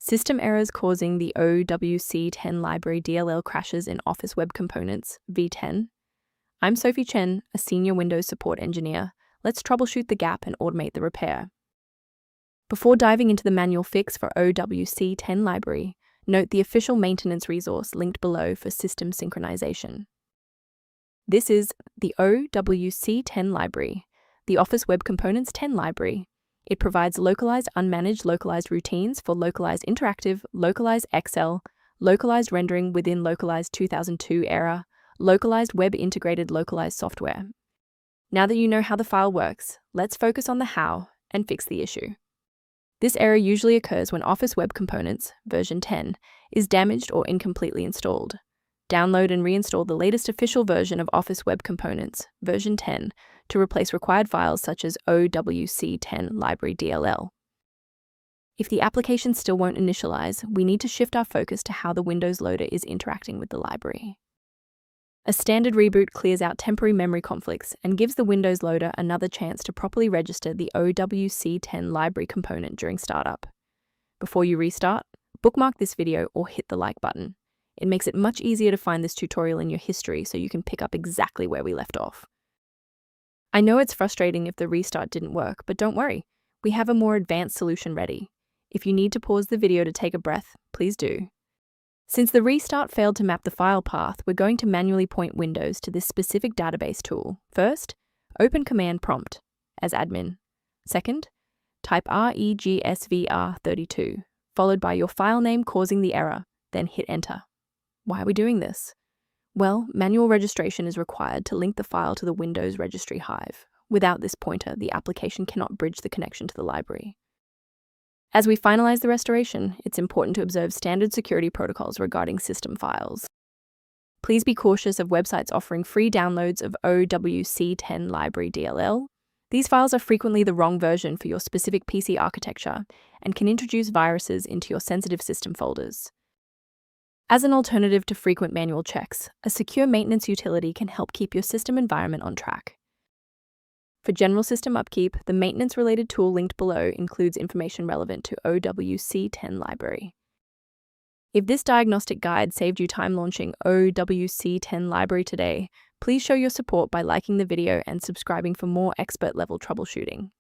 System errors causing the owc10 library DLL crashes in Office Web Components, v10. I'm Sophie Chen, a senior Windows support engineer. Let's troubleshoot the gap and automate the repair. Before diving into the manual fix for owc10 library, note the official maintenance resource linked below for system synchronization. This is the owc10 library, the Office Web Components 10 library. It provides localized, unmanaged localized routines for localized interactive, localized Excel, localized rendering within localized 2002 era, localized web integrated localized software. Now that you know how the file works, let's focus on the how and fix the issue. This error usually occurs when Office Web Components, version 10, is damaged or incompletely installed. Download and reinstall the latest official version of Office Web Components, version 10, to replace required files such as owc10 library DLL. If the application still won't initialize, we need to shift our focus to how the Windows loader is interacting with the library. A standard reboot clears out temporary memory conflicts and gives the Windows loader another chance to properly register the owc10 library component during startup. Before you restart, bookmark this video or hit the like button. It makes it much easier to find this tutorial in your history so you can pick up exactly where we left off. I know it's frustrating if the restart didn't work, but don't worry, we have a more advanced solution ready. If you need to pause the video to take a breath, please do. Since the restart failed to map the file path, we're going to manually point Windows to this specific database tool. First, open Command Prompt as admin. Second, type regsvr32, followed by your file name causing the error, then hit Enter. Why are we doing this? Well, manual registration is required to link the file to the Windows registry hive. Without this pointer, the application cannot bridge the connection to the library. As we finalize the restoration, it's important to observe standard security protocols regarding system files. Please be cautious of websites offering free downloads of owc10 library DLL. These files are frequently the wrong version for your specific PC architecture and can introduce viruses into your sensitive system folders. As an alternative to frequent manual checks, a secure maintenance utility can help keep your system environment on track. For general system upkeep, the maintenance-related tool linked below includes information relevant to owc10 library. If this diagnostic guide saved you time launching owc10 library today, please show your support by liking the video and subscribing for more expert-level troubleshooting.